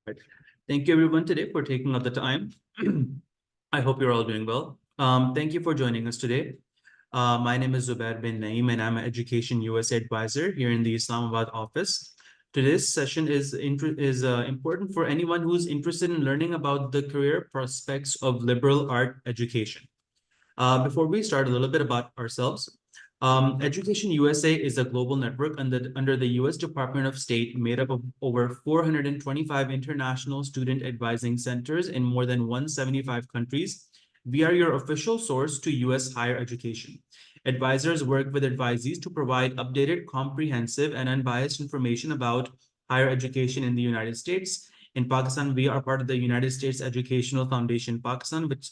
Right. Thank you everyone today for taking out the time. I hope you're all doing well. Thank you for joining us today. My name is Zubair bin Naeem and I'm an Education USA advisor here in the Islamabad office. Today's session is important for anyone who's interested in learning about the career prospects of liberal art education. Before we start, a little bit about ourselves. Education USA is a global network under the US Department of State made up of over 425 international student advising centers in more than 175 countries. We are your official source to US higher education. Advisors work with advisees to provide updated, comprehensive, and unbiased information about higher education in the United States. In Pakistan, we are part of the United States Educational Foundation Pakistan, which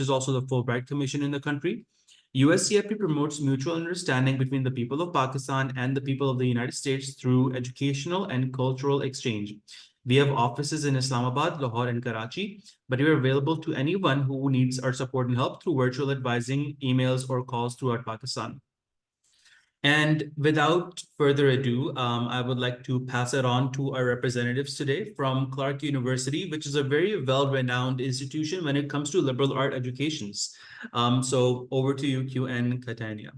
is also the Fulbright Commission in the country. USCFP promotes mutual understanding between the people of Pakistan and the people of the United States through educational and cultural exchange. We have offices in Islamabad, Lahore, and Karachi, but we are available to anyone who needs our support and help through virtual advising, emails, or calls throughout Pakistan. And without further ado, I would like to pass it on to our representatives today from Clark University, which is a very well-renowned institution when it comes to liberal art educations. So over to you, Q and Catania.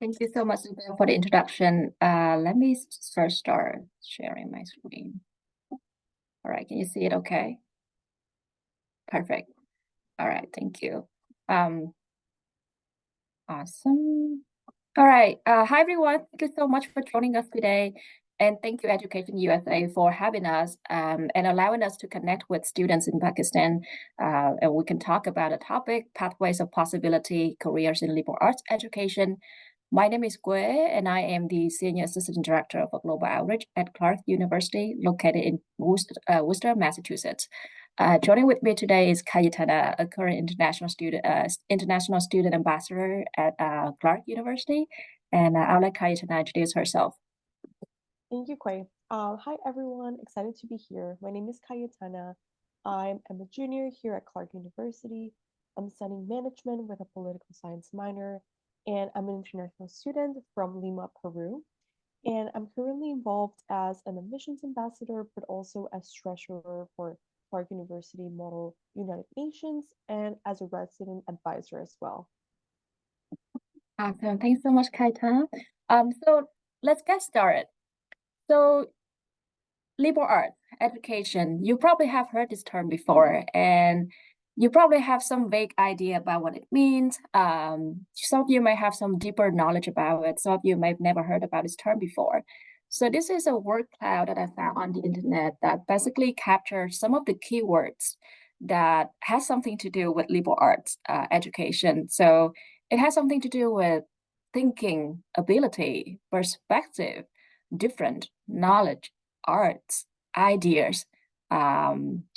Thank you so much for the introduction. Let me first start sharing my screen. All right, can you see it okay? Perfect. All right, thank you. Awesome. All right. Hi, everyone. Thank you so much for joining us today. And thank you, Education USA, for having us and allowing us to connect with students in Pakistan. And we can talk about a topic, pathways of possibility, careers in liberal arts education. My name is Gue, and I am the Senior Assistant Director of Global Outreach at Clark University, located in Worcester, Massachusetts. Joining with me today is Cayetana, a current international student ambassador at Clark University. And I'll let Cayetana introduce herself. Thank you, Quay. Hi, everyone. Excited to be here. My name is Cayetana. I'm a junior here at Clark University. I'm studying management with a political science minor, and I'm an international student from Lima, Peru. And I'm currently involved as an admissions ambassador, but also as treasurer for Clark University Model United Nations and as a resident advisor as well. Awesome. Thanks so much, Cayetana. So let's get started. So liberal arts education, you probably have heard this term before, and you probably have some vague idea about what it means. Some of you may have some deeper knowledge about it. Some of you may have never heard about this term before. So this is a word cloud that I found on the internet that basically captures some of the keywords that has something to do with liberal arts education. So it has something to do with thinking, ability, perspective, different knowledge, arts, ideas,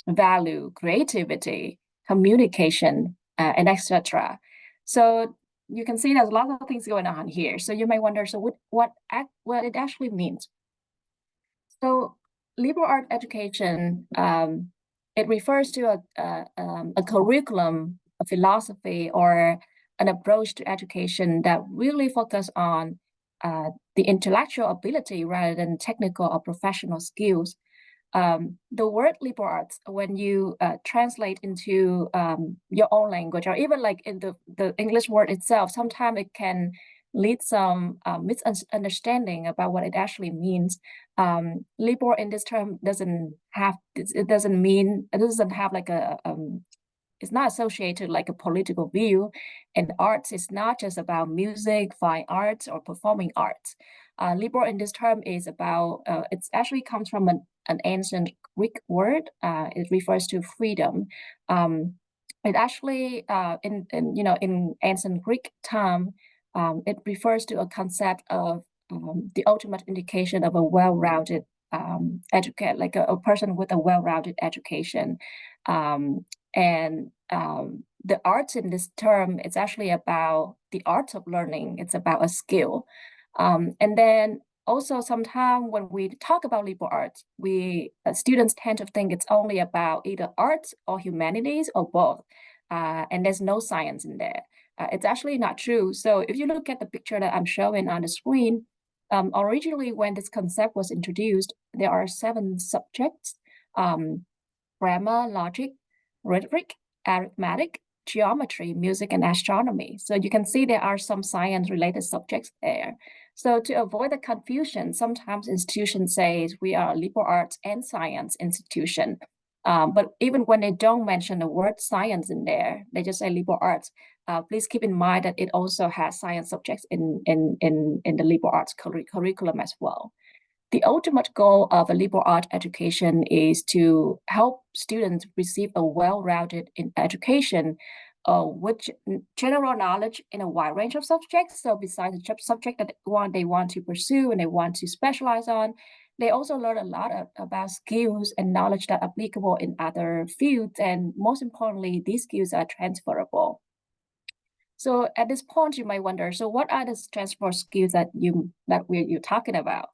value, creativity, communication, and etc. So you can see there's a lot of things going on here. So you may wonder, so what it actually means. So liberal art education, it refers to a curriculum, a philosophy, or an approach to education that really focus on the intellectual ability rather than technical or professional skills. The word liberal arts, when you translate into your own language, or even like in the English word itself, sometimes it can lead some misunderstanding about what it actually means. Liberal in this term doesn't have like a it's not associated like a political view, and arts is not just about music, fine arts, or performing arts. Liberal in this term is about, it actually comes from an ancient Greek word. It refers to freedom. It actually, in ancient Greek time, it refers to a concept of the ultimate indication of a well-rounded educate, like a person with a well-rounded education. And the arts in this term, it's actually about the art of learning. It's about a skill. And then also sometimes when we talk about liberal arts, students tend to think it's only about either arts or humanities or both. And there's no science in there. It's actually not true. So if you look at the picture that I'm showing on the screen, Originally, when this concept was introduced, there are 7 subjects: grammar, logic, rhetoric, arithmetic, geometry, music, and astronomy. So you can see there are some science-related subjects there. So to avoid the confusion, sometimes institutions say we are a liberal arts and science institution. But even when they don't mention the word science in there, they just say liberal arts. Please keep in mind that it also has science subjects in the liberal arts curriculum as well. The ultimate goal of a liberal arts education is to help students receive a well-rounded education with general knowledge in a wide range of subjects. So besides the subject that they want to pursue and they want to specialize on, they also learn a lot about skills and knowledge that are applicable in other fields. And most importantly, these skills are transferable. So at this point, you might wonder, so what are the transfer skills that you're talking about?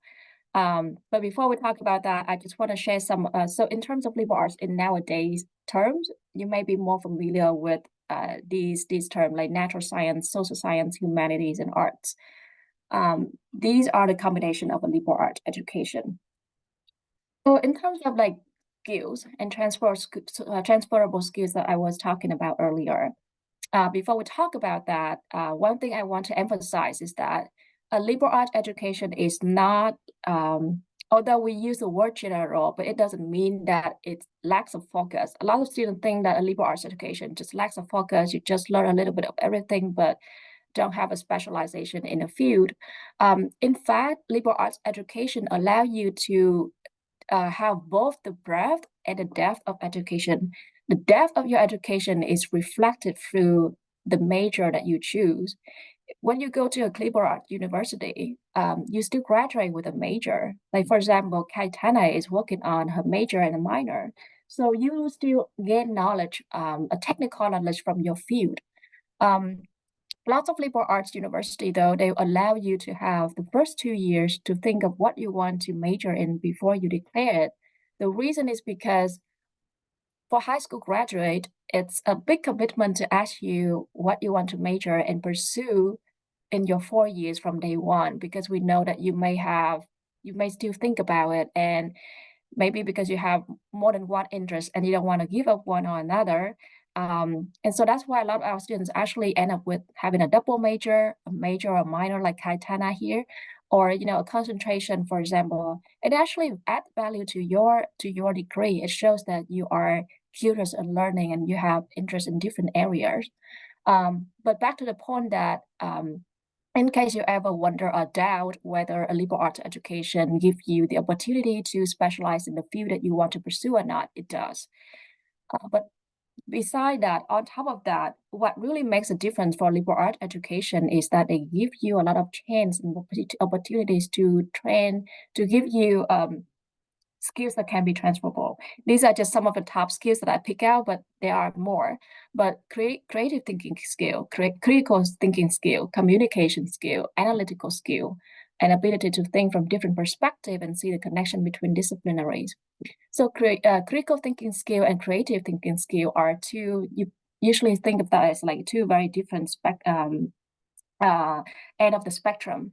But before we talk about that, I just want to share some. So in terms of liberal arts in nowadays terms, you may be more familiar with these terms like natural science, social science, humanities, and arts. These are the combination of a liberal arts education. So in terms of like skills and transferable skills that I was talking about earlier, before we talk about that, one thing I want to emphasize is that a liberal arts education is not, although we use the word general, but it doesn't mean that it lacks of focus. A lot of students think that a liberal arts education just lacks of focus. You just learn a little bit of everything, but don't have a specialization in a field. In fact, liberal arts education allow you to have both the breadth and the depth of education. The depth of your education is reflected through the major that you choose. When you go to a liberal arts university, you still graduate with a major. Like for example, Kaitana is working on her major and a minor. So you still gain knowledge, a technical knowledge from your field. Lots of liberal arts university, though, they allow you to have the first 2 years to think of what you want to major in before you declare it. The reason is because for high school graduate, it's a big commitment to ask you what you want to major and pursue in your 4 years from day one, because we know that you may still think about it, and maybe because you have more than one interest and you don't want to give up one or another. And so that's why a lot of our students actually end up with having a double major, a major or minor like Kaitana here, or a concentration, for example. It actually adds value to your degree. It shows that you are curious and learning and you have interest in different areas. But back to the point that in case you ever wonder or doubt whether a liberal arts education gives you the opportunity to specialize in the field that you want to pursue or not, it does. But beside that, on top of that, what really makes a difference for liberal arts education is that they give you a lot of chance and opportunities to train, to give you skills that can be transferable. These are just some of the top skills that I pick out, but there are more. But creative thinking skill, critical thinking skill, communication skill, analytical skill, and ability to think from different perspectives and see the connection between disciplinaries. So critical thinking skill and creative thinking skill are two, you usually think of that as like two very different end of the spectrum.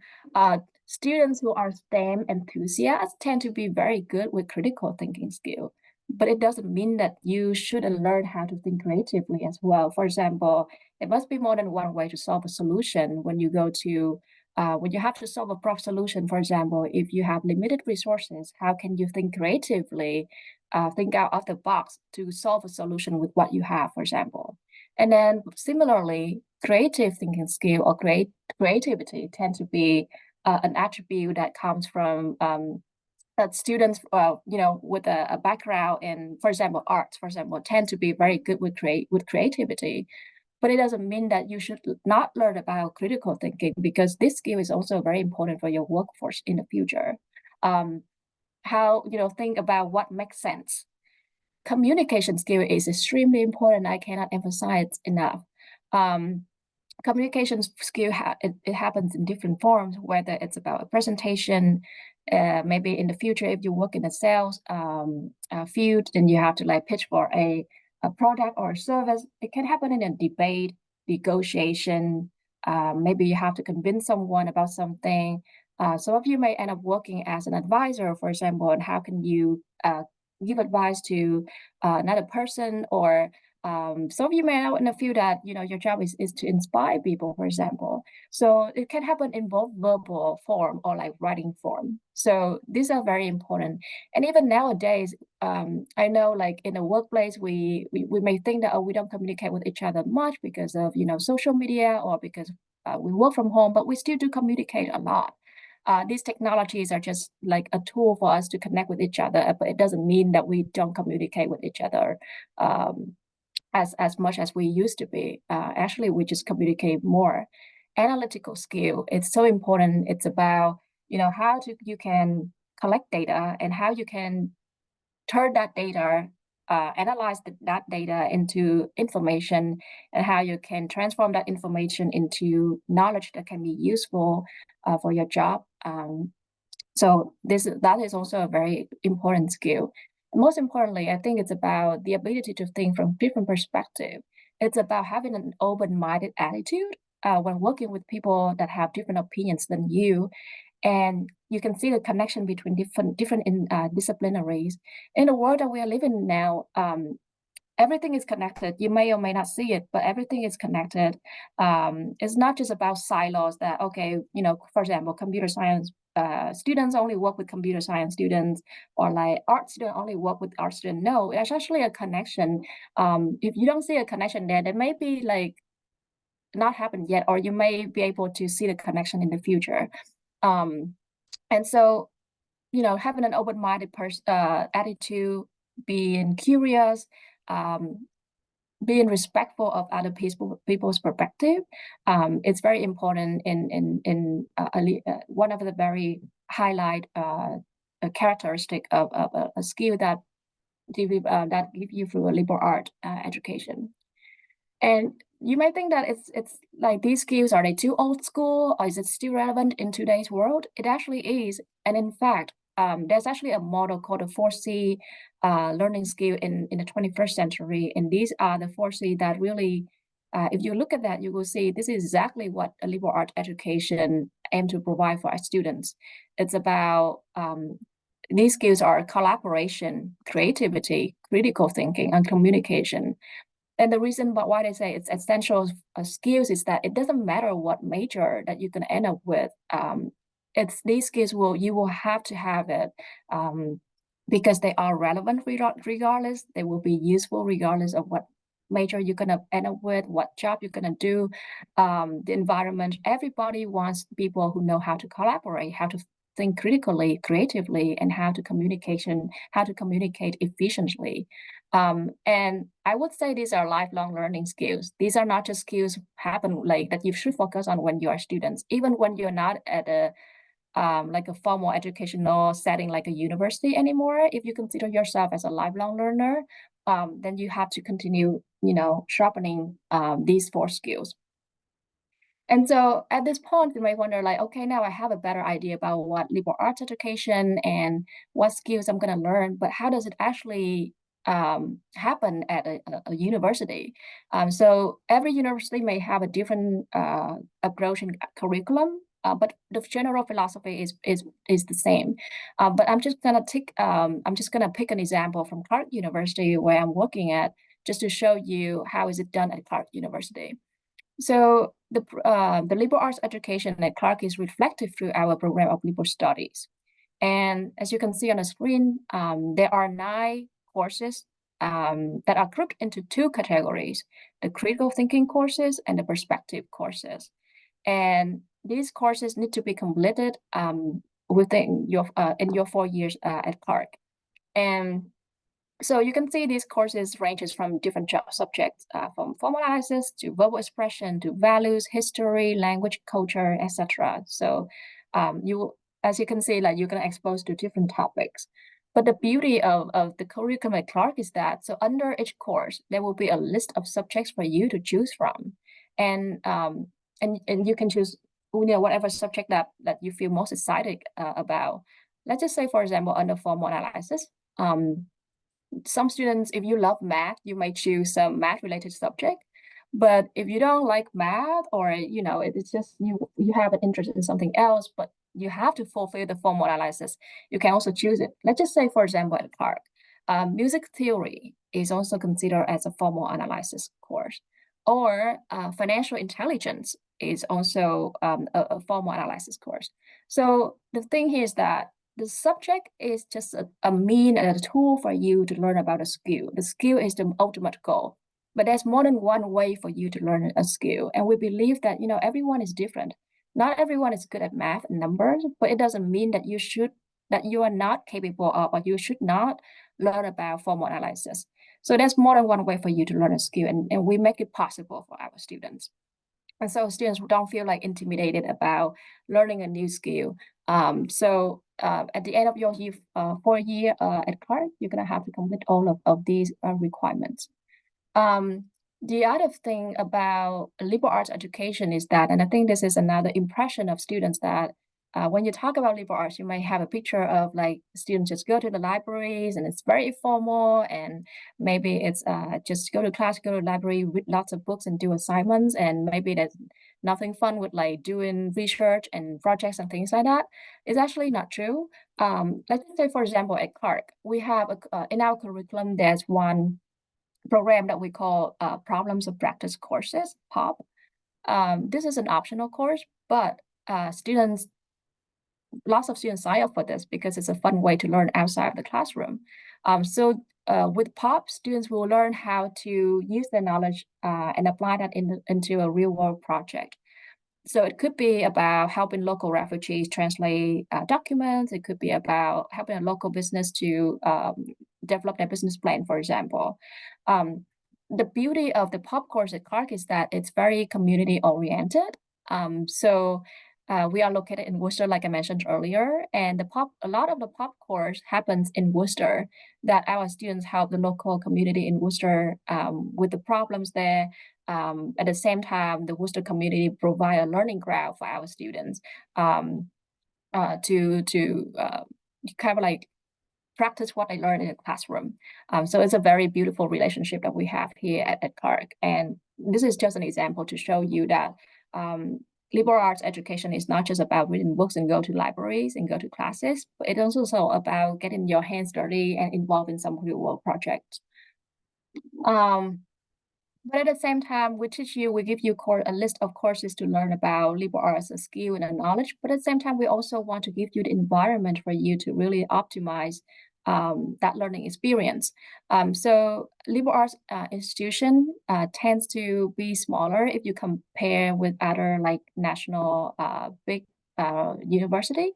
Students who are STEM enthusiasts tend to be very good with critical thinking skill, but it doesn't mean that you shouldn't learn how to think creatively as well. For example, there must be more than one way to solve a solution when you go to when you have to solve a problem solution. For example, if you have limited resources, how can you think creatively, think out of the box to solve a solution with what you have, for example? And then similarly, creative thinking skill or creativity tend to be an attribute that comes from that students, with a background in, for example, arts, for example, tend to be very good with creativity. But it doesn't mean that you should not learn about critical thinking, because this skill is also very important for your workforce in the future. How, think about what makes sense. Communication skill is extremely important. I cannot emphasize enough. Communication skill, it happens in different forms, whether it's about a presentation, maybe in the future, if you work in the sales field, then you have to like pitch for a product or a service. It can happen in a debate, negotiation. Maybe you have to convince someone about something. Some of you may end up working as an advisor, for example, and how can you give advice to another person, or some of you may know in a field that your job is to inspire people, for example. So it can happen in both verbal form or like writing form. So these are very important. And even nowadays, I know like in the workplace, we may think that, oh, we don't communicate with each other much because of social media, or because we work from home, but we still do communicate a lot. These technologies are just like a tool for us to connect with each other, but it doesn't mean that we don't communicate with each other as much as we used to be. Actually, we just communicate more. Analytical skill, it's so important. It's about how you can collect data and how you can turn that data, analyze that data into information, and how you can transform that information into knowledge that can be useful for your job. So that is also a very important skill. And most importantly, I think it's about the ability to think from different perspectives. It's about having an open-minded attitude when working with people that have different opinions than you, and you can see the connection between different disciplinaries. In the world that we are living in now, everything is connected. You may or may not see it, but everything is connected. It's not just about silos that, okay, for example, computer science students only work with computer science students, or like art students only work with art students. No, there's actually a connection. If you don't see a connection there may be like not happened yet, or you may be able to see the connection in the future. And so, having an open-minded attitude, being curious, being respectful of other people's perspective, it's very important in one of the very highlight characteristic of a skill that give you through a liberal art education. And you may think that it's like these skills, are they too old school, or is it still relevant in today's world? It actually is. And in fact, there's actually a model called the 4C learning skill in the 21st century. And these are the 4C that really, if you look at that, you will see this is exactly what a liberal art education aims to provide for our students. It's about, these skills are collaboration, creativity, critical thinking, and communication. And the reason why they say it's essential skills is that it doesn't matter what major that you're going to end up with. It's these skills you will have to have it because they are relevant regardless. They will be useful regardless of what major you're going to end up with, what job you're going to do, the environment. Everybody wants people who know how to collaborate, how to think critically, creatively, and how to communicate efficiently. And I would say these are lifelong learning skills. These are not just skills happen like that you should focus on when you are students, even when you're not at a like a formal educational setting like a university anymore. If you consider yourself as a lifelong learner, then you have to continue, sharpening these 4 skills. And so at this point, you may wonder like, okay, now I have a better idea about what liberal arts education and what skills I'm going to learn, but how does it actually happen at a university? So every university may have a different approach and curriculum, but the general philosophy is the same. But I'm just gonna pick an example from Clark University where I'm working at, just to show you how is it done at Clark University. So the liberal arts education at Clark is reflected through our program of liberal studies. And as you can see on the screen, there are 9 courses that are grouped into 2 categories: the critical thinking courses and the perspective courses. And these courses need to be completed within in your 4 years at Clark. And so you can see these courses ranges from different subjects, from formal analysis to verbal expression to values, history, language, culture, etc. So as you can see, like you're gonna expose to different topics. But the beauty of the curriculum at Clark is that, so under each course, there will be a list of subjects for you to choose from. And you can choose whatever subject that you feel most excited about. Let's just say, for example, under formal analysis, some students, if you love math, you may choose some math related subject. But if you don't like math, or it's just you have an interest in something else, but you have to fulfill the formal analysis, you can also choose it. Let's just say, for example, at Clark, music theory is also considered as a formal analysis course, or financial intelligence is also a formal analysis course. So the thing here is that the subject is just a mean and a tool for you to learn about a skill. The skill is the ultimate goal. But there's more than one way for you to learn a skill. And we believe that, everyone is different. Not everyone is good at math and numbers, but it doesn't mean that you are not capable of, or you should not learn about formal analysis. So there's more than one way for you to learn a skill, and we make it possible for our students. And so students don't feel like intimidated about learning a new skill. So at the end of your 4 year at Clark, you're gonna have to complete all of these requirements. The other thing about liberal arts education is that, and I think this is another impression of students, that when you talk about liberal arts, you might have a picture of like students just go to the libraries and it's very formal, and maybe it's just go to class, go to the library, read lots of books and do assignments, and maybe there's nothing fun with like doing research and projects and things like that. It's actually not true. Let's say, for example, at Clark, we have in our curriculum, there's one program that we call Problems of Practice courses, POP. This is an optional course, but lots of students sign up for this because it's a fun way to learn outside of the classroom. So with POP, students will learn how to use their knowledge and apply that into a real world project. So it could be about helping local refugees translate documents. It could be about helping a local business to develop their business plan, for example. The beauty of the POP course at Clark is that it's very community oriented. So we are located in Worcester, like I mentioned earlier, and a lot of the POP course happens in Worcester, that our students help the local community in Worcester with the problems there. At the same time, the Worcester community provide a learning ground for our students to kind of like practice what they learn in the classroom. So it's a very beautiful relationship that we have here at Clark. And this is just an example to show you that liberal arts education is not just about reading books and go to libraries and go to classes, but it's also about getting your hands dirty and involved in some real world projects. But at the same time, we give you a list of courses to learn about liberal arts, a skill and a knowledge. But at the same time, we also want to give you the environment for you to really optimize that learning experience. So liberal arts institution tends to be smaller if you compare with other like national big university.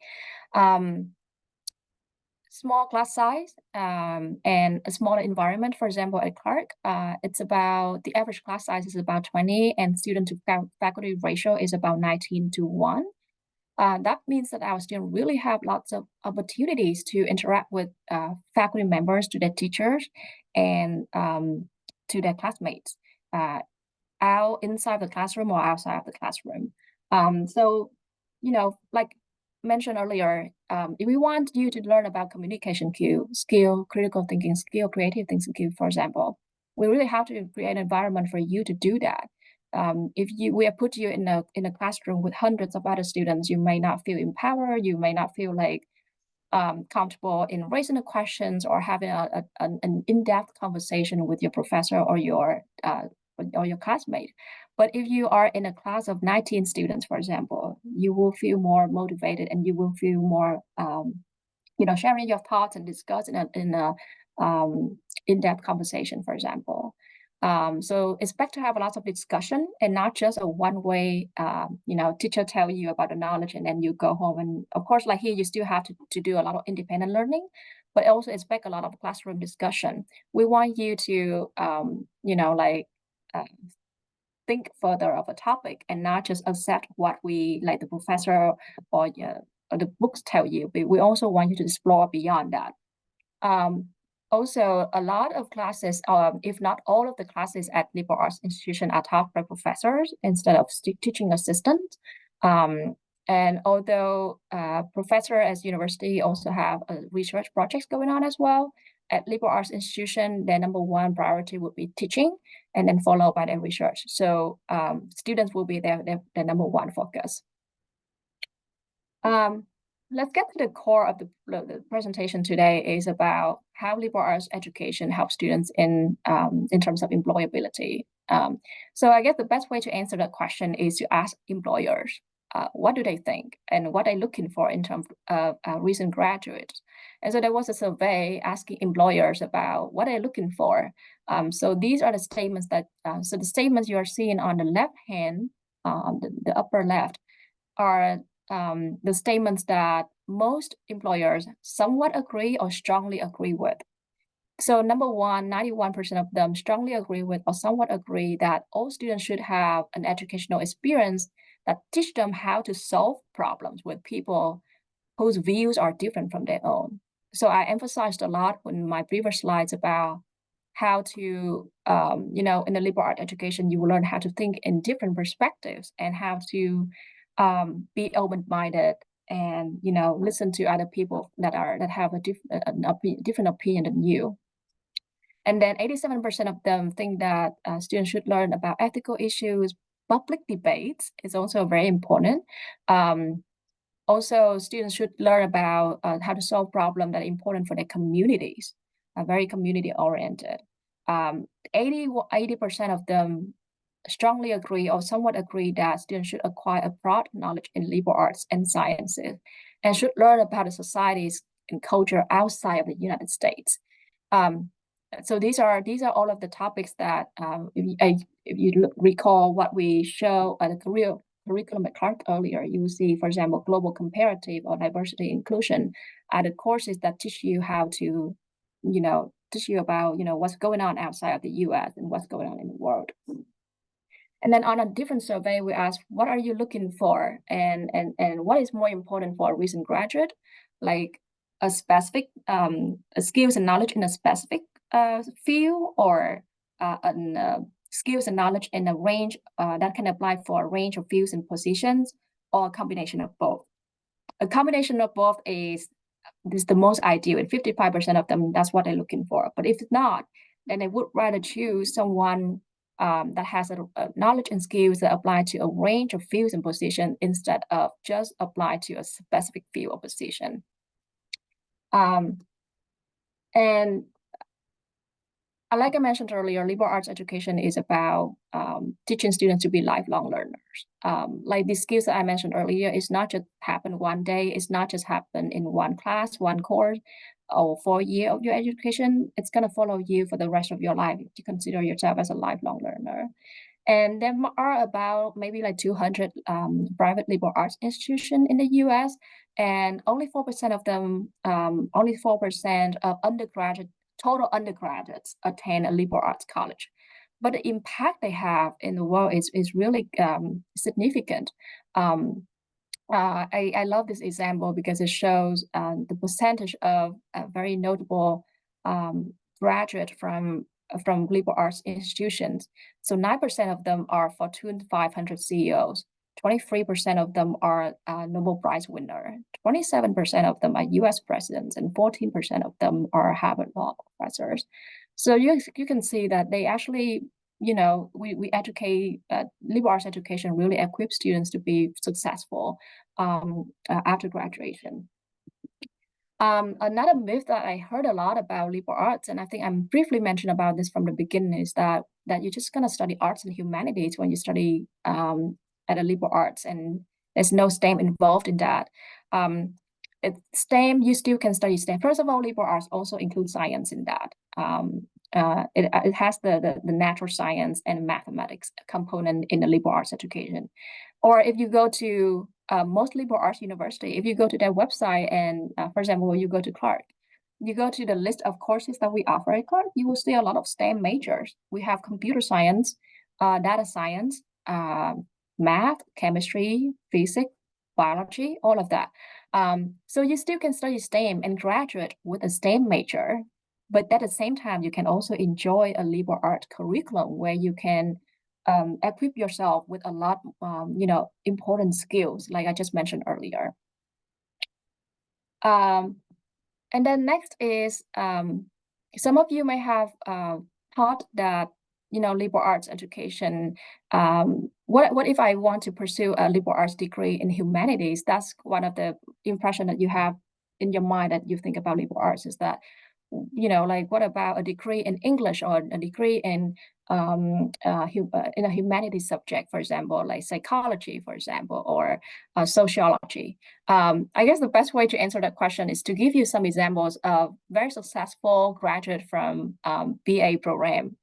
Small class size and a smaller environment. For example, at Clark, the average class size is about 20, and student to faculty ratio is about 19:1. That means that our students really have lots of opportunities to interact with faculty members, to their teachers, and to their classmates, out inside the classroom or outside of the classroom. So, like mentioned earlier, if we want you to learn about communication skill, critical thinking skill, creative thinking skill, for example, we really have to create an environment for you to do that. If we have put you in a classroom with hundreds of other students, you may not feel empowered. You may not feel like comfortable in raising the questions or having an in-depth conversation with your professor or your classmate. But if you are in a class of 19 students, for example, you will feel more motivated and you will feel more, sharing your thoughts and discussing in a in-depth conversation, for example. So expect to have lots of discussion and not just a one-way, teacher tell you about the knowledge and then you go home. And of course, like here, you still have to do a lot of independent learning, but also expect a lot of classroom discussion. We want you to, think further of a topic and not just accept what the professor or the books tell you. But we also want you to explore beyond that. Also, a lot of classes, if not all of the classes at liberal arts institution are taught by professors instead of teaching assistants. And although professor as university also have research projects going on as well, at liberal arts institution, their number one priority would be teaching, and then followed by their research. So students will be their number one focus. let's get to the core of the presentation today is about how liberal arts education helps students in terms of employability. So I guess the best way to answer that question is to ask employers, what do they think and what they're looking for in terms of recent graduates. And so there was a survey asking employers about what they're looking for. So these are the statements that, so the statements you are seeing on the left hand, the upper left, are the statements that most employers somewhat agree or strongly agree with. So number one, 91% of them strongly agree with or somewhat agree that all students should have an educational experience that teach them how to solve problems with people whose views are different from their own. So I emphasized a lot in my previous slides about how to, in the liberal arts education, you will learn how to think in different perspectives and how to be open-minded and, listen to other people that have a different opinion than you. And then 87% of them think that students should learn about ethical issues. Public debates is also very important. Also, students should learn about how to solve problems that are important for their communities, very community-oriented. 80% of them strongly agree or somewhat agree that students should acquire a broad knowledge in liberal arts and sciences and should learn about the societies and culture outside of the United States. So these are all of the topics that, if you recall what we show at the curriculum at Clark earlier, you will see, for example, global comparative or diversity inclusion are the courses that teach you how to, teach you about, what's going on outside of the US and what's going on in the world. And then on a different survey, we asked, what are you looking for? And what is more important for a recent graduate? Like a specific skills and knowledge in a specific field, or skills and knowledge in a range that can apply for a range of fields and positions, or a combination of both. A combination of both is the most ideal, and 55% of them, that's what they're looking for. But if not, then they would rather choose someone that has a knowledge and skills that apply to a range of fields and positions instead of just apply to a specific field or position. And like I mentioned earlier, liberal arts education is about teaching students to be lifelong learners. Like the skills that I mentioned earlier, it's not just happen one day. It's not just happen in one class, one course, or for a year of your education. It's going to follow you for the rest of your life if you consider yourself as a lifelong learner. And there are about maybe like 200 private liberal arts institutions in the US, and only 4% of them, only 4% of total undergraduates attend a liberal arts college. But the impact they have in the world is really significant. I love this example because it shows the percentage of very notable graduate from liberal arts institutions. So 9% of them are Fortune 500 CEOs. 23% of them are Nobel Prize winner. 27% of them are U.S. presidents, and 14% of them are Harvard Law professors. So you can see that they actually, we educate, liberal arts education really equips students to be successful after graduation. Another myth that I heard a lot about liberal arts, and I think I'm briefly mentioned about this from the beginning, is that you're just going to study arts and humanities when you study at a liberal arts, and there's no STEM involved in that. STEM, you still can study STEM. First of all, liberal arts also includes science in that. It has the natural science and mathematics component in the liberal arts education. Or if you go to most liberal arts university, if you go to their website and, for example, when you go to Clark, you go to the list of courses that we offer at Clark, you will see a lot of STEM majors. We have computer science, data science, math, chemistry, physics, biology, all of that. So you still can study STEM and graduate with a STEM major, but at the same time, you can also enjoy a liberal arts curriculum where you can equip yourself with a lot, important skills, like I just mentioned earlier. And then next is, some of you may have thought that liberal arts education, what if I want to pursue a liberal arts degree in humanities? That's one of the impression that you have in your mind that you think about liberal arts, is that, like, what about a degree in English or a degree in a humanities subject, for example, like psychology, for example, or sociology? I guess the best way to answer that question is to give you some examples of very successful graduate from BA program,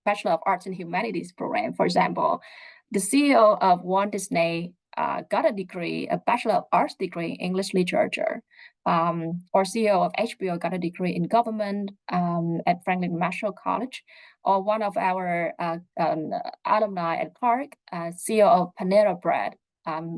Bachelor of Arts in Humanities program. For example, the CEO of Walt Disney got a degree, a Bachelor of Arts degree in English literature. Or CEO of HBO got a degree in government at Franklin Marshall College. Or one of our alumni at Clark, CEO of Panera Bread,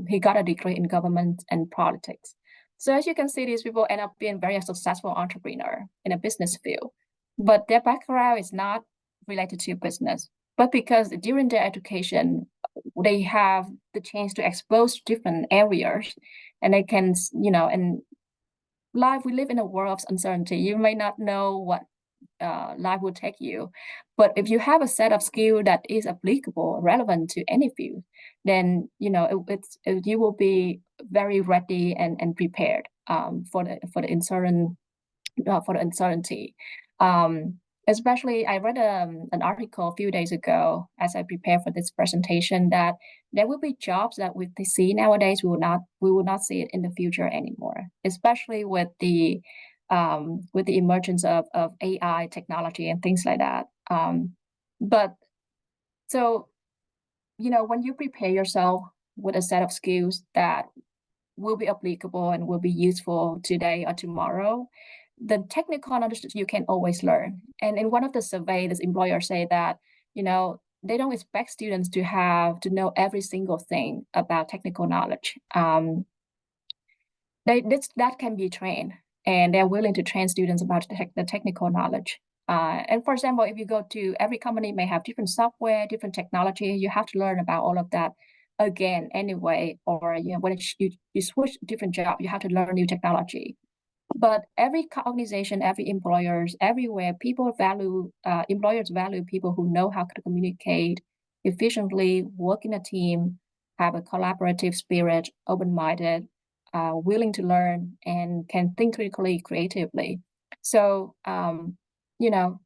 he got a degree in government and politics. So as you can see, these people end up being very successful entrepreneur in a business field, but their background is not related to business. But because during their education, they have the chance to expose different areas, and they can, and we live in a world of uncertainty. You may not know what life will take you, but if you have a set of skill that is applicable, relevant to any field, then you will be very ready and prepared for the uncertainty. Especially, I read an article a few days ago as I prepared for this presentation, that there will be jobs that we see nowadays we will not see it in the future anymore, especially with the emergence of AI technology and things like that. But so, when you prepare yourself with a set of skills that will be applicable and will be useful today or tomorrow, the technical knowledge you can always learn. And in one of the surveys, employers say that, they don't expect students to know every single thing about technical knowledge. That can be trained, and they're willing to train students about the technical knowledge. And for example, if you go to, every company may have different software, different technology, you have to learn about all of that again anyway. Or when you switch different job, you have to learn new technology. But every organization, every employers, everywhere, employers value people who know how to communicate efficiently, work in a team, have a collaborative spirit, open-minded, willing to learn, and can think critically, creatively. So,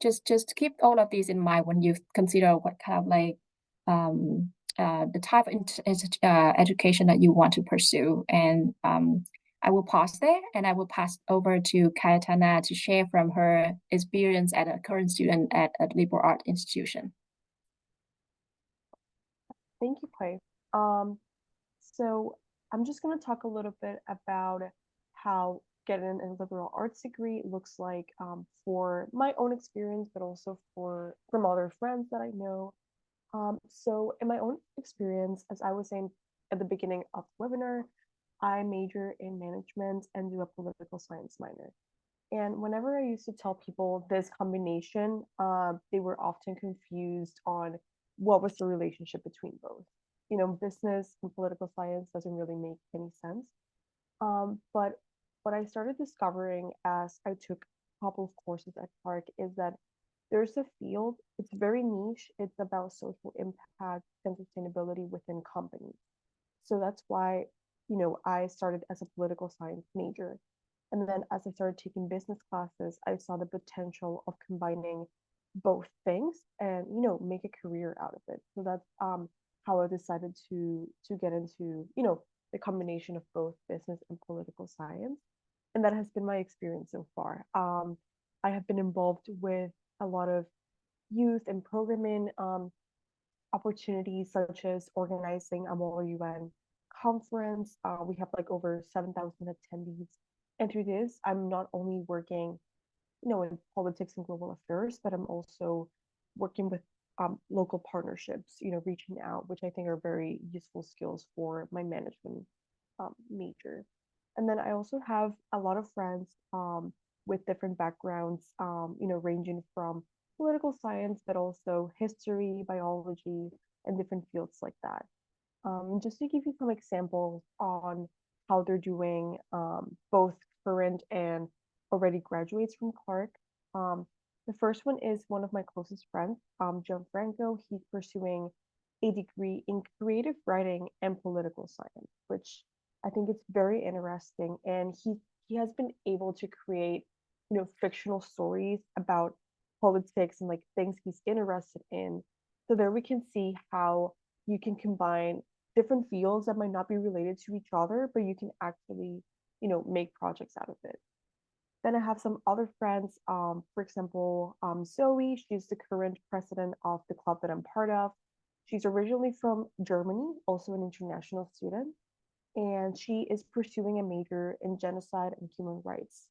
just keep all of these in mind when you consider what kind of the type of education that you want to pursue. And I will pause there, and I will pass over to Cayetana to share from her experience as a current student at a liberal arts institution. Thank you, Quay. So I'm just going to talk a little bit about how getting a liberal arts degree looks like for my own experience, but also from other friends that I know. So in my own experience, as I was saying at the beginning of the webinar, I major in management and do a political science minor. And whenever I used to tell people this combination, they were often confused on what was the relationship between both. Business and political science doesn't really make any sense. But what I started discovering as I took a couple of courses at Clark is that there's a field, it's very niche, it's about social impact and sustainability within companies. So that's why, I started as a political science major. And then as I started taking business classes, I saw the potential of combining both things and, make a career out of it. So that's how I decided to get into, the combination of both business and political science. And that has been my experience so far. I have been involved with a lot of youth and programming opportunities, such as organizing a Mobile UN conference. We have like over 7,000 attendees. And through this, I'm not only working, in politics and global affairs, but I'm also working with local partnerships, reaching out, which I think are very useful skills for my management major. And then I also have a lot of friends with different backgrounds, ranging from political science, but also history, biology, and different fields like that. Just to give you some examples on how they're doing, both current and already graduates from Clark. The first one is one of my closest friends, Gianfranco. He's pursuing a degree in creative writing and political science, which I think it's very interesting. And he has been able to create, fictional stories about politics and like things he's interested in. So there we can see how you can combine different fields that might not be related to each other, but you can actually, make projects out of it. Then I have some other friends, for example, Zoe, she's the current president of the club that I'm part of. She's originally from Germany, also an international student, and she is pursuing a major in genocide and human rights.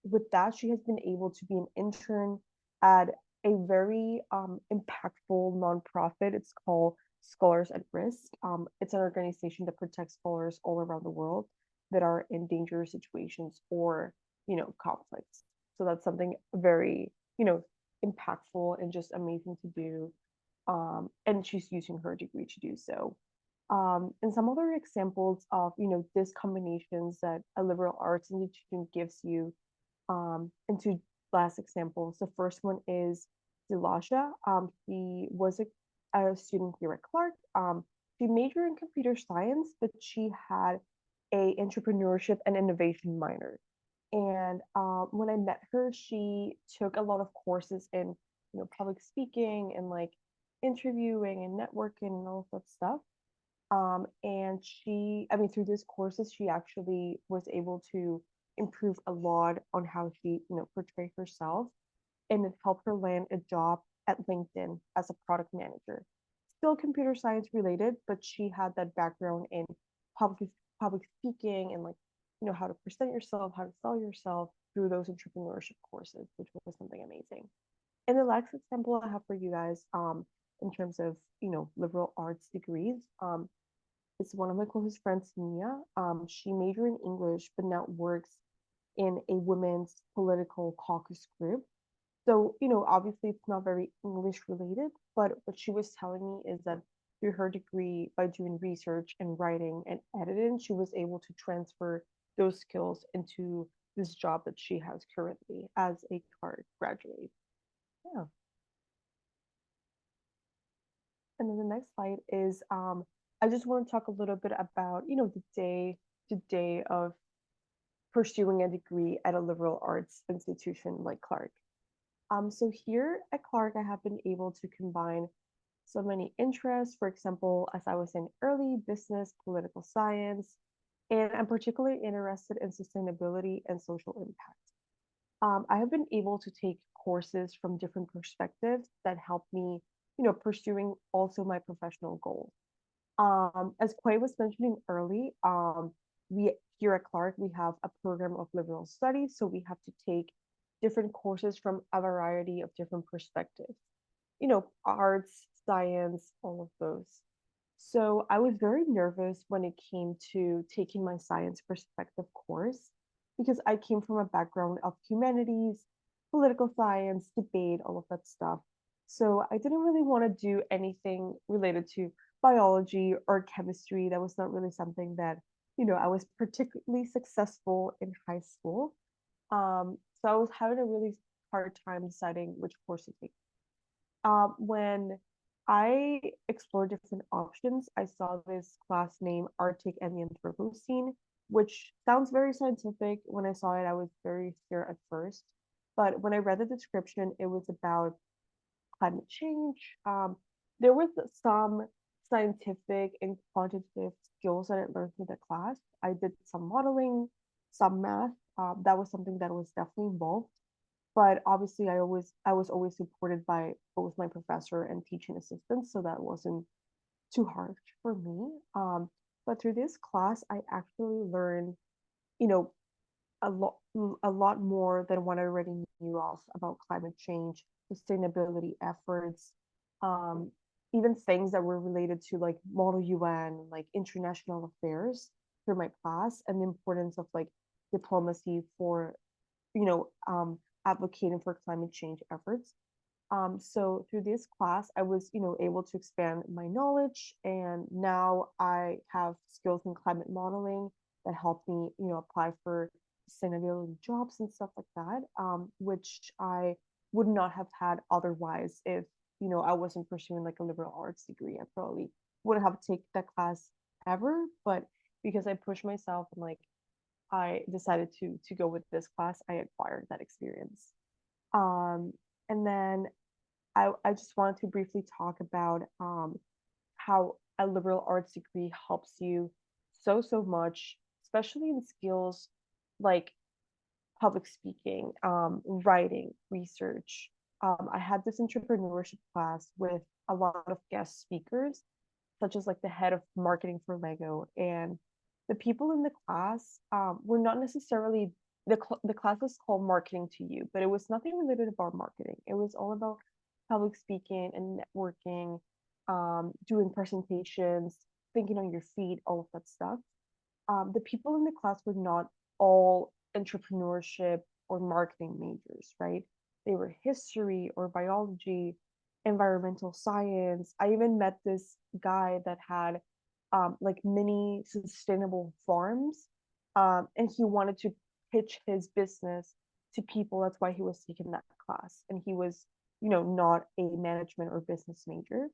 With that, she has been able to be an intern at a very impactful nonprofit. It's called Scholars at Risk. It's an organization that protects scholars all around the world that are in dangerous situations or, conflicts. So that's something very, impactful and just amazing to do. And she's using her degree to do so. And some other examples of, these combinations that a liberal arts institution gives you, and two last examples. The first one is Zilasha. She was a student here at Clark. She majored in computer science, but she had a entrepreneurship and innovation minor. And when I met her, she took a lot of courses in, public speaking and like interviewing and networking and all of that stuff. And through these courses, she actually was able to improve a lot on how she, portrayed herself, and it helped her land a job at LinkedIn as a product manager. Still computer science related, but she had that background in public public speaking and like, how to present yourself, how to sell yourself through those entrepreneurship courses, which was something amazing. And the last example I have for you guys, in terms of, liberal arts degrees, it's one of my closest friends, Nia. She majored in English, but now works in a women's political caucus group. So, obviously it's not very English related, but what she was telling me is that through her degree, by doing research and writing and editing, she was able to transfer those skills into this job that she has currently as a CARD graduate. Yeah. And then the next slide is I just want to talk a little bit about, the day of pursuing a degree at a liberal arts institution like Clark. So here at Clark, I have been able to combine so many interests. For example, as I was in early business, political science, and I'm particularly interested in sustainability and social impact. I have been able to take courses from different perspectives that help me, pursuing also my professional goals. As Quay was mentioning early, we here at Clark, we have a program of liberal studies, so we have to take different courses from a variety of different perspectives, arts, science, all of those. So I was very nervous when it came to taking my science perspective course because I came from a background of humanities, political science, debate, all of that stuff. So I didn't really want to do anything related to biology or chemistry. That was not really something that, I was particularly successful in high school. So I was having a really hard time deciding which course to take. When I explored different options, I saw this class named Arctic and the Anthropocene, which sounds very scientific. When I saw it, I was very scared at first. But when I read the description, it was about climate change. There was some scientific and quantitative skills that I learned through the class. I did some modeling, some math. That was something that was definitely involved. But obviously, I was always supported by both my professor and teaching assistants, so that wasn't too hard for me. But through this class, I actually learned, you know, a lot more than what I already knew of about climate change, sustainability efforts, um, even things that were related to like Model UN, like international affairs through my class, and the importance of like diplomacy for, you know, advocating for climate change efforts. So through this class, I was, able to expand my knowledge, and now I have skills in climate modeling that help me, apply for sustainability jobs and stuff like that, which I would not have had otherwise if, you know, I wasn't pursuing like a liberal arts degree. I probably wouldn't have taken that class ever, but because I pushed myself and like I decided to go with this class, I acquired that experience. Um, and then I just wanted to briefly talk about how a liberal arts degree helps you so much, especially in skills like public speaking, writing, research. I had this entrepreneurship class with a lot of guest speakers, such as like the head of marketing for Lego, and the people in the class were not necessarily the class was called marketing to you, but it was nothing related about marketing. It was all about public speaking and networking, doing presentations, thinking on your feet, all of that stuff. The people in the class were not all entrepreneurship or marketing majors, right? They were history or biology, environmental science. I even met this guy that had like mini sustainable farms, and he wanted to pitch his business to people. That's why he was taking that class, and he was, you know, not a management or business major.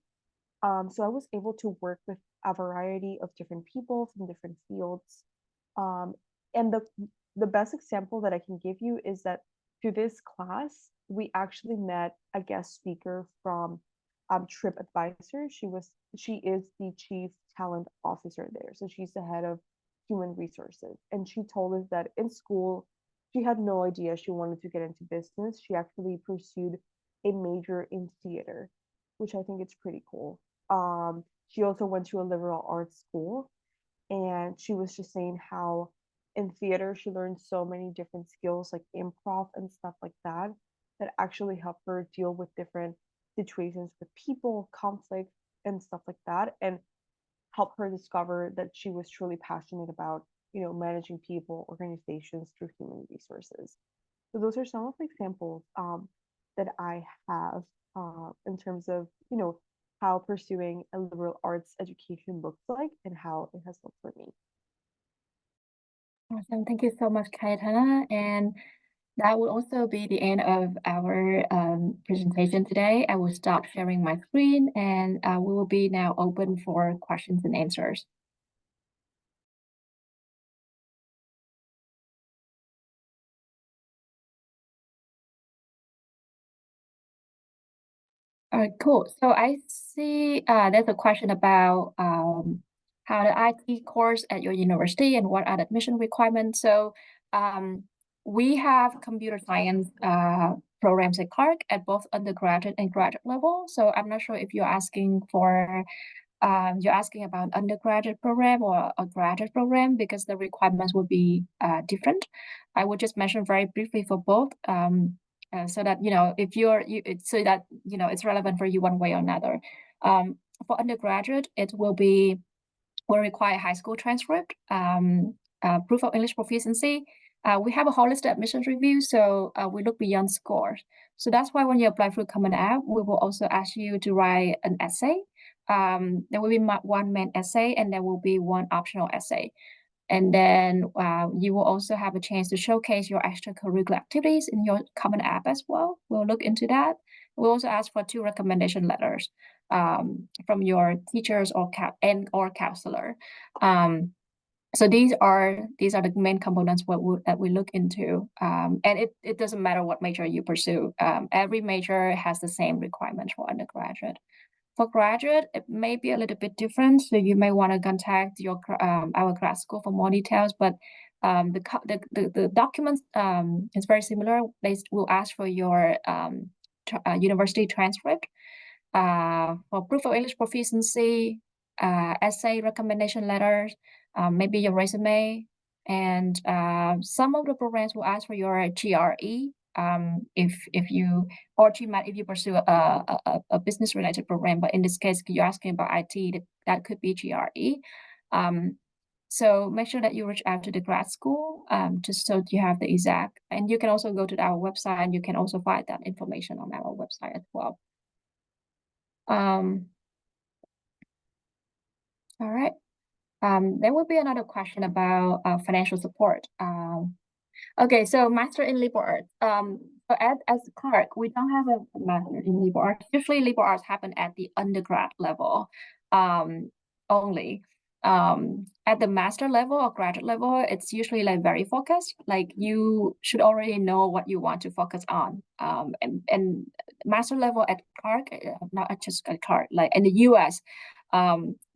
So I was able to work with a variety of different people from different fields. Um, and the best example that I can give you is that through this class, we actually met a guest speaker from TripAdvisor. She is the chief talent officer there. So she's the head of human resources. And she told us that in school, she had no idea she wanted to get into business. She actually pursued a major in theater, which I think it's pretty cool. She also went to a liberal arts school, and she was just saying how in theater she learned so many different skills like improv and stuff like that that actually help her deal with different situations with people, conflict, and stuff like that, and help her discover that she was truly passionate about, you know, managing people, organizations through human resources. So those are some of the examples that I have in terms of, you know, how pursuing a liberal arts education looks like and how it has looked for me. Awesome. Thank you so much, Cayetana. And that will also be the end of our presentation today. I will stop sharing my screen, and we will be now open for questions and answers. All right, cool. So I see there's a question about how the IT course at your university and what are the admission requirements. So we have computer science programs at Clark at both undergraduate and graduate level. So I'm not sure if you're asking for you're asking about undergraduate program or a graduate program, because the requirements would be different. I would just mention very briefly for both, so that you know if so that you know it's relevant for you one way or another. For undergraduate, it will require high school transcript, proof of English proficiency. We have a holistic admissions review, so we look beyond scores. So that's why when you apply for Common App, we will also ask you to write an essay. There will be one main essay, and there will be one optional essay. And then you will also have a chance to showcase your extracurricular activities in your Common App as well. We'll look into that. We'll also ask for 2 recommendation letters from your teachers or counselor. So these are the main components that we look into. And it doesn't matter what major you pursue. Every major has the same requirements for undergraduate. For graduate, it may be a little bit different. So you may want to contact our grad school for more details. But the documents is very similar. They will ask for your university transcript, for proof of English proficiency, essay recommendation letters, maybe your resume, and some of the programs will ask for your GRE. If you or GMAT if you pursue a business related program, but in this case you're asking about IT, that could be GRE. So make sure that you reach out to the grad school just so you have the exact, and you can also go to our website and you can also find that information on our website as well. All right. There will be another question about financial support. Okay, so Master in Liberal Arts. So as Clark, we don't have a master in liberal arts. Usually liberal arts happen at the undergrad level only. At the master level or graduate level, it's usually like very focused. Like you should already know what you want to focus on. And master level at Clark, not just at Clark, like in the US,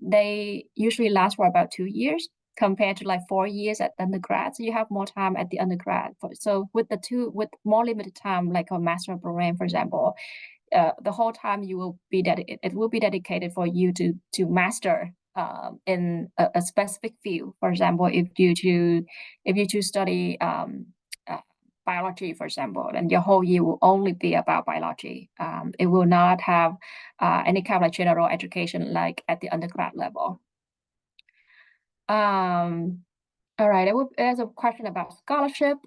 they usually last for about 2 years compared to like 4 years at undergrad. So you have more time at the undergrad. So with more limited time, like a master program, for example, the whole time you will be dedicated. It will be dedicated for you to master in a specific field. For example, if you choose study biology, for example, then your whole year will only be about biology. It will not have any kind of like general education like at the undergrad level. All right, there's a question about scholarship.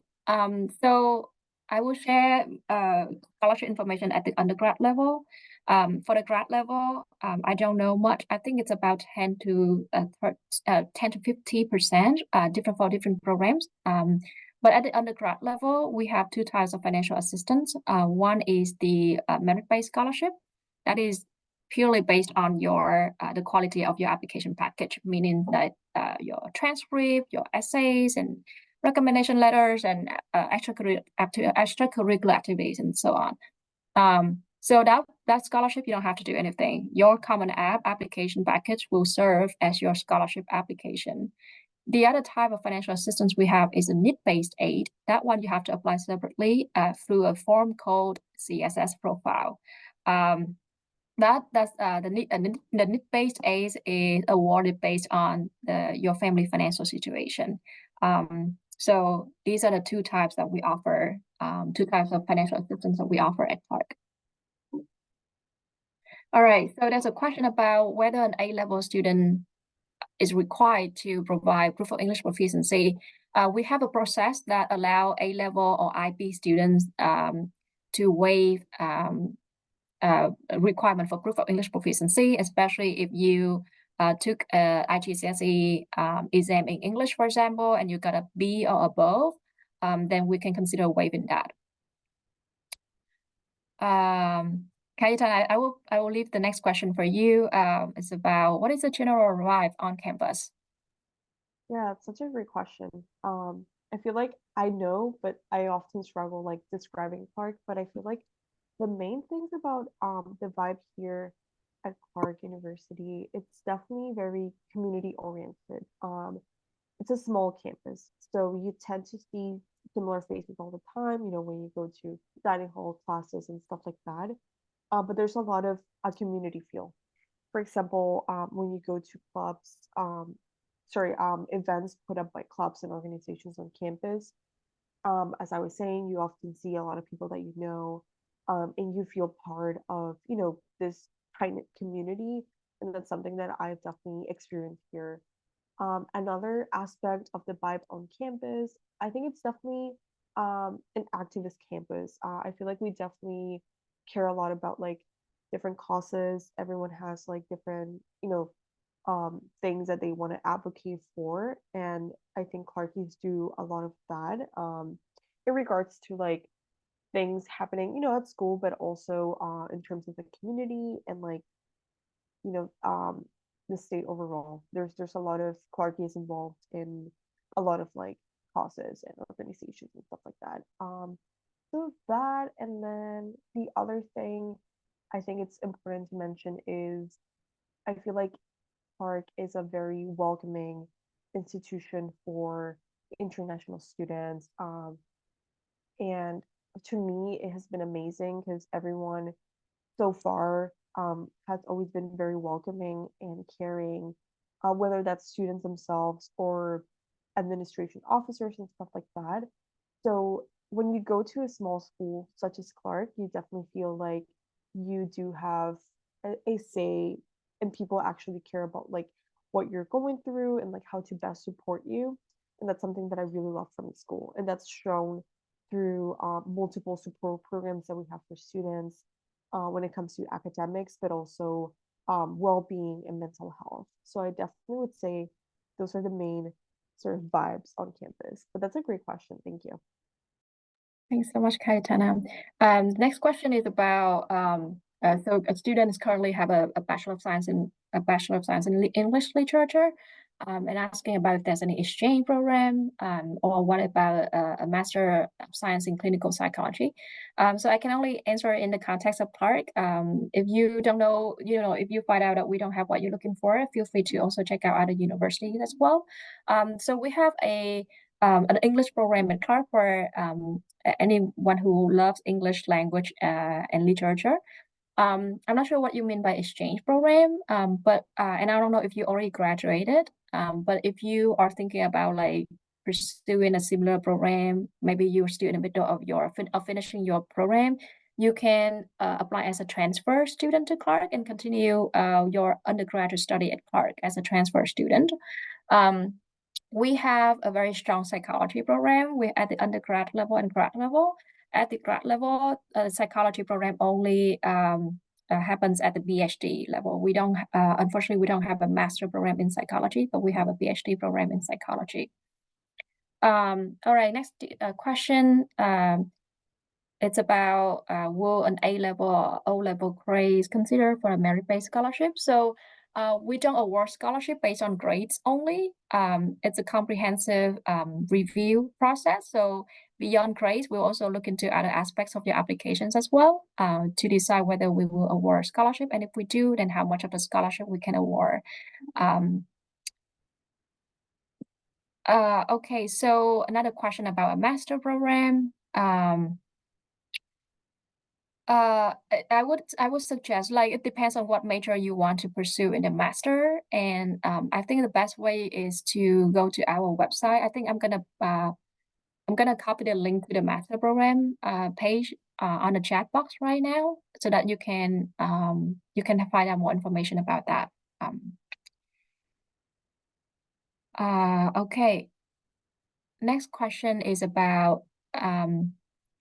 So I will share scholarship information at the undergrad level. For the grad level, I don't know much. I think it's about 10 to 50%, different for different programs. But at the undergrad level, we have two types of financial assistance. One is the merit-based scholarship. That is purely based on the quality of your application package, meaning that your transcript, your essays, and recommendation letters, and extracurricular activities, and so on. So that scholarship, you don't have to do anything. Your Common App application package will serve as your scholarship application. The other type of financial assistance we have is a need-based aid. That one you have to apply separately through a form called CSS profile. The need-based aid is awarded based on your family financial situation. So these are the two types that we offer, two types of financial assistance that we offer at Clark. All right, so there's a question about whether an A-level student is required to provide proof of English proficiency. We have a process that allow A-level or IB students to waive requirement for proof of English proficiency, especially if you took a IGCSE exam in English, for example, and you got a B or above, then we can consider waiving that. Kayetan, I will leave the next question for you. It's about what is the general vibe on campus? Yeah, it's such a great question. I feel like I know, but I often struggle like describing Clark, but I feel like the main things about the vibe here at Clark University, it's definitely very community oriented. It's a small campus, so you tend to see similar faces all the time, you know, when you go to dining hall classes and stuff like that. But there's a lot of a community feel. For example, when you go to clubs, events put up by clubs and organizations on campus, as I was saying, you often see a lot of people that you know, and you feel part of, you know, this tight-knit community. And that's something that I've definitely experienced here. Another aspect of the vibe on campus, I think it's definitely an activist campus. I feel like we definitely care a lot about like different causes. Everyone has like different, you know, things that they want to advocate for. And I think Clarkies do a lot of that in regards to like things happening, you know, at school, but also in terms of the community and like, you know, the state overall. There's a lot of Clarkies involved in a lot of like causes and organizations and stuff like that. So that, and then the other thing I think it's important to mention is I feel like Clark is a very welcoming institution for international students. And to me, it has been amazing because everyone so far has always been very welcoming and caring, whether that's students themselves or administration officers and stuff like that. So when you go to a small school such as Clark, you definitely feel like you do have a say and people actually care about like what you're going through and like how to best support you. And that's something that I really love from the school. And that's shown through multiple support programs that we have for students when it comes to academics, but also well-being and mental health. So I definitely would say those are the main sort of vibes on campus. But that's a great question. Thank you. Thanks so much, Cayetana. Next question is about so students currently have a Bachelor of Science in English Literature, and asking about if there's any exchange program, or what about a Master of Science in Clinical Psychology. So I can only answer in the context of Clark. If you don't know, if you find out that we don't have what you're looking for, feel free to also check out other universities as well. So we have an English program at Clark for anyone who loves English language and literature. I'm not sure what you mean by exchange program, but and I don't know if you already graduated, but if you are thinking about like pursuing a similar program, maybe you're still in the middle of finishing your program, you can apply as a transfer student to Clark and continue your undergraduate study at Clark as a transfer student. We have a very strong psychology program. We're at the undergrad level and grad level. At the grad level, psychology program only happens at the PhD level. We don't, unfortunately, we don't have a master program in psychology, but we have a PhD program in psychology. All right, next question. It's about will an A-level or O-level grades considered for a merit-based scholarship? So we don't award scholarship based on grades only. It's a comprehensive review process. So beyond grades, we'll also look into other aspects of your applications as well to decide whether we will award scholarship. And if we do, then how much of the scholarship we can award. Okay, so another question about a master program. I would suggest, like, it depends on what major you want to pursue in the master, and I think the best way is to go to our website. I think I'm gonna copy the link to the master program page on the chat box right now, so that you can find out more information about that. Okay. Next question is about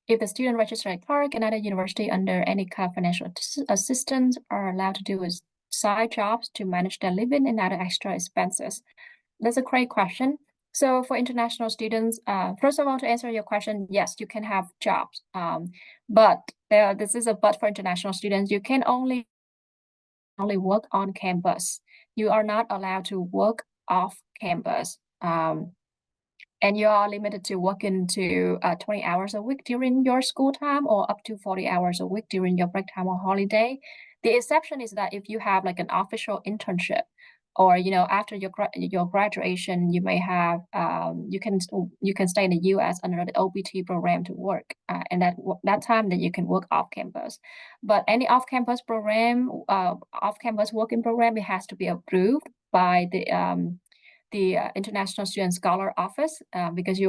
if the student registered at Clark, another university under any kind of financial assistance are allowed to do side jobs to manage their living and other extra expenses. That's a great question. So for international students, first of all, to answer your question, yes, you can have jobs. But this is a but for international students. You can only work on campus. You are not allowed to work off campus. And you are limited to working to 20 hours a week during your school time or up to 40 hours a week during your break time or holiday. The exception is that if you have like an official internship, or after your graduation, you may have you can stay in the U.S. under the OPT program to work, and that time that you can work off campus. But any off campus program, off campus working program, it has to be approved by the International Student Scholar Office, because they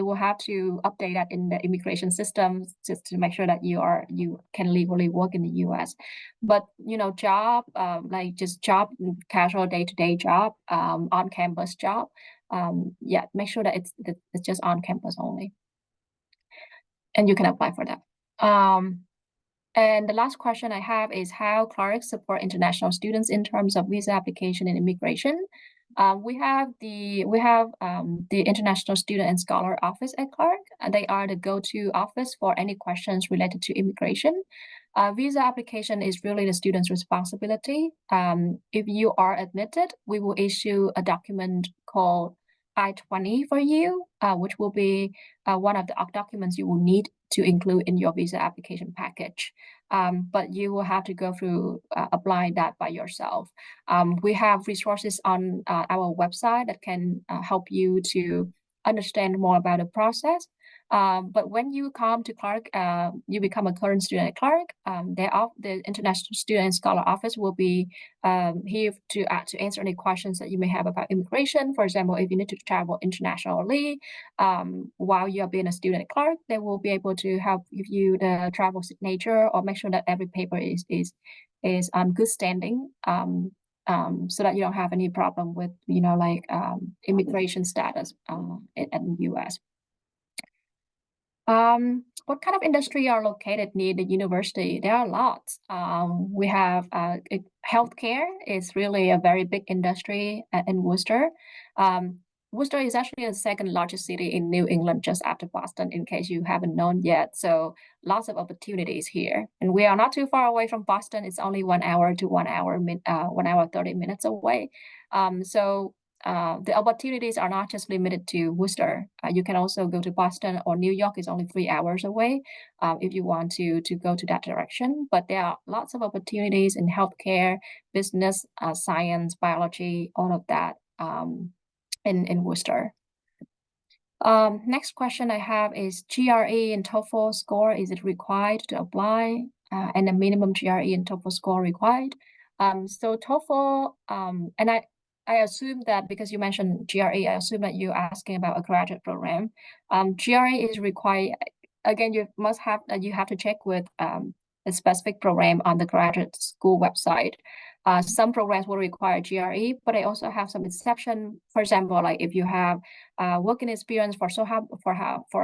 will have to update that in the immigration system just to make sure that you can legally work in the U.S. But job, like just job, casual day-to-day job, on-campus job, yeah, make sure that it's just on campus only, and you can apply for that. And the last question I have is how Clark support international students in terms of visa application and immigration. We have the International Student and Scholar Office at Clark. They are the go-to office for any questions related to immigration. Visa application is really the student's responsibility. If you are admitted, we will issue a document called I-20 for you, which will be one of the documents you will need to include in your visa application package. But you will have to go through applying that by yourself. We have resources on our website that can help you to understand more about the process. But when you come to Clark, you become a current student at Clark, the International Student and Scholar Office will be here to answer any questions that you may have about immigration. For example, if you need to travel internationally while you are being a student at Clark, they will be able to help give you the travel signature or make sure that every paper is on good standing. So that you don't have any problem with immigration status in the U.S. What kind of industry are located near the university? There are lots. We have healthcare is really a very big industry in Worcester. Worcester is actually the second largest city in New England, just after Boston, in case you haven't known yet. So lots of opportunities here. And we are not too far away from Boston. It's only 1 hour to 1 hour 30 minutes away. The opportunities are not just limited to Worcester. You can also go to Boston, or New York is only 3 hours away if you want to go to that direction. But there are lots of opportunities in healthcare, business, science, biology, all of that in Worcester. Next question I have is GRE and TOEFL score, is it required to apply? And the minimum GRE and TOEFL score required. So TOEFL, and I assume that because you mentioned GRE, I assume that you're asking about a graduate program. GRE is required. Again, you have to check with a specific program on the graduate school website. Some programs will require GRE, but I also have some exception. For example, like if you have working experience for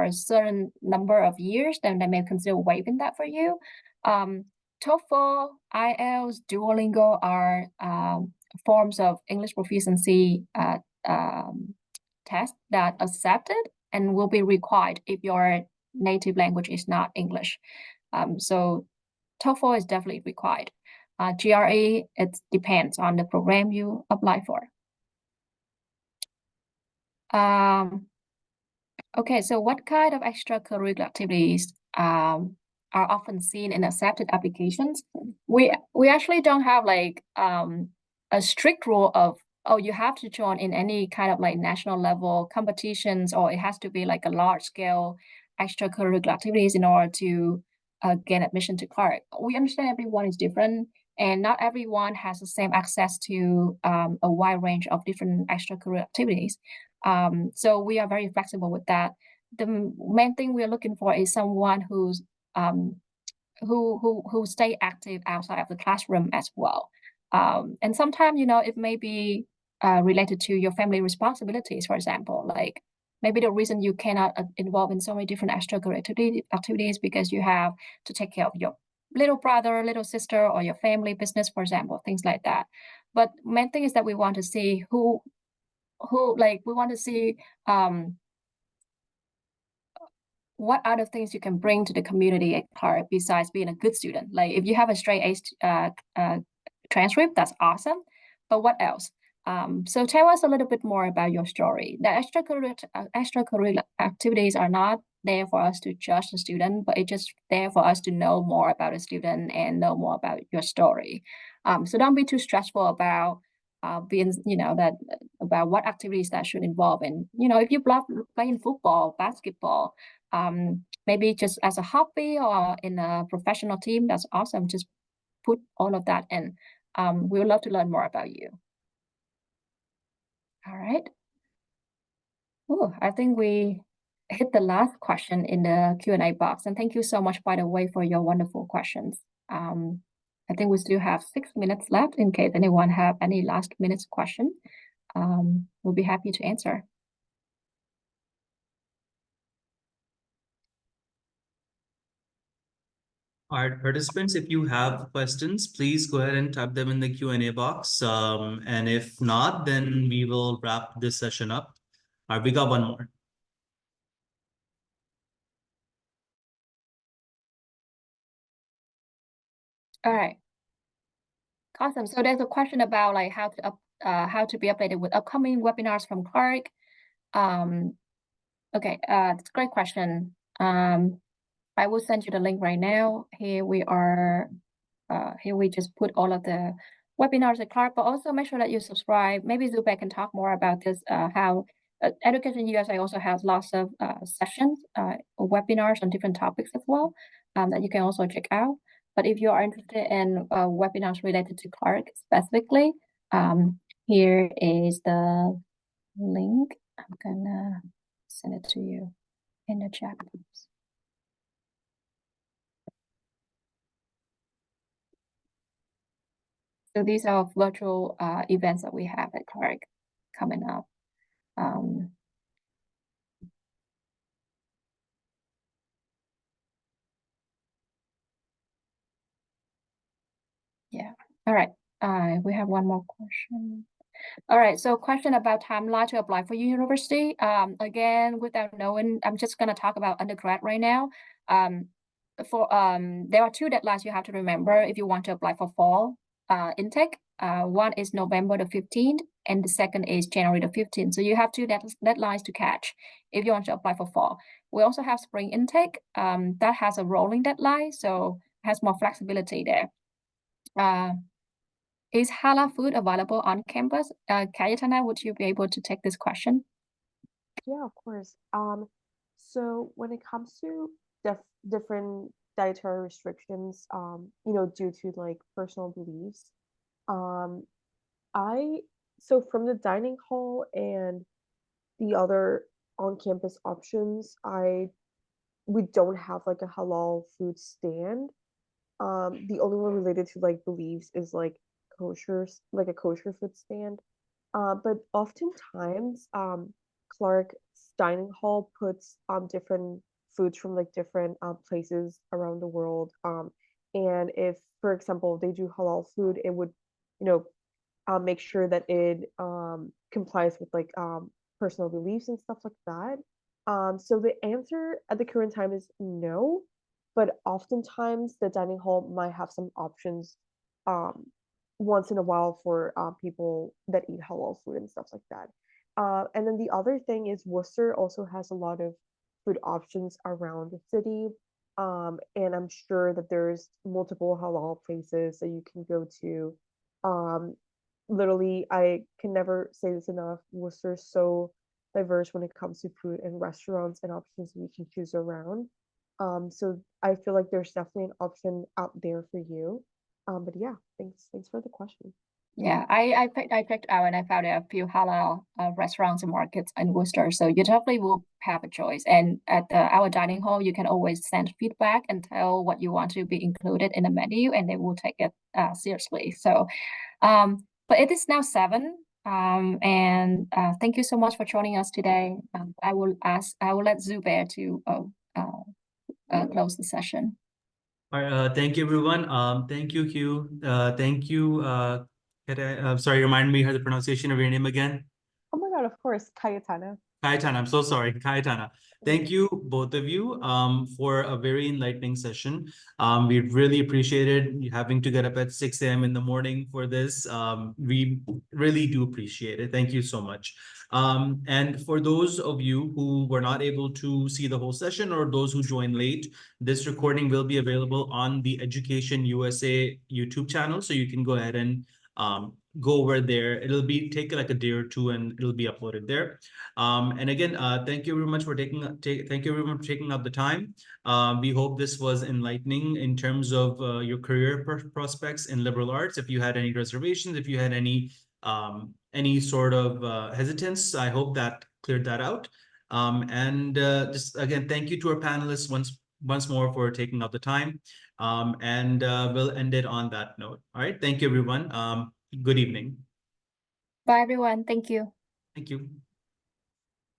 a certain number of years, then they may consider waiving that for you. TOEFL, IELTS, Duolingo are forms of English proficiency test that accepted and will be required if your native language is not English. So TOEFL is definitely required. GRE, it depends on the program you apply for. Okay, so what kind of extracurricular activities are often seen in accepted applications? We actually don't have like a strict rule of, oh, you have to join in any kind of like national level competitions, or it has to be like a large scale extracurricular activities in order to gain admission to Clark. We understand everyone is different, and not everyone has the same access to a wide range of different extracurricular activities. So we are very flexible with that. The main thing we are looking for is someone who's who stay active outside of the classroom as well. And sometimes, it may be related to your family responsibilities, for example, like maybe the reason you cannot involve in so many different extracurricular activities because you have to take care of your little brother, little sister, or your family business, for example, things like that. But main thing is that we want to see what other things you can bring to the community at Clark besides being a good student. Like if you have a straight A transcript, that's awesome. But what else? So tell us a little bit more about your story. The extracurricular activities are not there for us to judge the student, but it's just there for us to know more about the student and know more about your story. So don't be too stressful about about what activities that should involve in. If you love playing football, basketball, maybe just as a hobby or in a professional team, that's awesome. Just put all of that in. We would love to learn more about you. All right. Oh, I think we hit the last question in the Q&A box. And thank you so much, by the way, for your wonderful questions. I think we still have 6 minutes left in case anyone have any last minute question. We'll be happy to answer. All right, participants, if you have questions, please go ahead and type them in the Q&A box. And if not, then we will wrap this session up. All right, we got one more. All right. Awesome. So there's a question about like how to be updated with upcoming webinars from Clark. Okay, it's a great question. I will send you the link right now. Here we are. Here we just put all of the webinars at Clark, but also make sure that you subscribe. Maybe Zubek can talk more about this, how Education USA also has lots of sessions, webinars on different topics as well, that you can also check out. But if you are interested in webinars related to Clark specifically, here is the link. I'm gonna send it to you in the chat. So these are virtual events that we have at Clark coming up. Yeah. All right. We have one more question. All right, so question about timeline to apply for university. Again, without knowing, I'm just gonna talk about undergrad right now. There are two deadlines you have to remember if you want to apply for fall intake. One is November the 15th, and the second is January the 15th. So you have two deadlines to catch if you want to apply for fall. We also have spring intake that has a rolling deadline, so has more flexibility there. Is halal food available on campus? Cayetana, would you be able to take this question? Yeah, of course. So when it comes to different dietary restrictions, due to like personal beliefs, um, I so from the dining hall and the other on-campus options, we don't have like a halal food stand. The only one related to like beliefs is like like a kosher food stand. But oftentimes, Clark's dining hall puts different foods from like different places around the world. And if, for example, they do halal food, it would, you know, make sure that it complies with like personal beliefs and stuff like that. So the answer at the current time is no, but oftentimes the dining hall might have some options um, once in a while for people that eat halal food and stuff like that. And then the other thing is Worcester also has a lot of food options around the city. And I'm sure that there's multiple halal places that you can go to. Um, Literally, I can never say this enough. Worcester's so diverse when it comes to food and restaurants and options you can choose around. So I feel like there's definitely an option out there for you. But yeah, thanks for the question. Yeah, I picked out and I found a few halal restaurants and markets in Worcester. So you definitely will have a choice. And at our dining hall, you can always send feedback and tell what you want to be included in the menu, and they will take it seriously. So, but it is now 7. And thank you so much for joining us today. I will let Zubair to close the session. All right, thank you, everyone. Thank you, Q. Thank you. Sorry, remind me the pronunciation of your name again. Oh my God, of course, Cayetana. Cayetana, I'm so sorry, Cayetana. Thank you, both of you, for a very enlightening session. We really appreciated you having to get up at 6 a.m. in the morning for this. We really do appreciate it. Thank you so much. And for those of you who were not able to see the whole session or those who joined late, this recording will be available on the Education USA YouTube channel. So you can go ahead and go over there. It'll take like a day or two and it'll be uploaded there. And again, thank you very much for thank you everyone for taking up the time. We hope this was enlightening in terms of your career prospects in liberal arts. If you had any reservations, if you had any sort of hesitance, I hope that cleared that out. And just again, thank you to our panelists once more for taking up the time. And we'll end it on that note. All right, thank you everyone. Good evening. Bye, everyone. Thank you. Thank you.